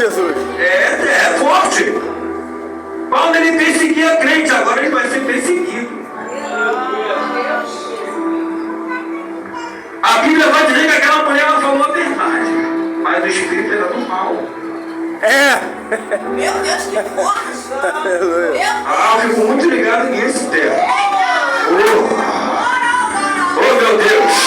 Jesus. É forte. Quando ele perseguia crente, agora ele vai ser perseguido. A Bíblia vai dizer que aquela mulher ela falou a verdade, mas o espírito era do mal. Meu Deus, que forte! Eu fico muito ligado nesse tema. Oh, meu Deus!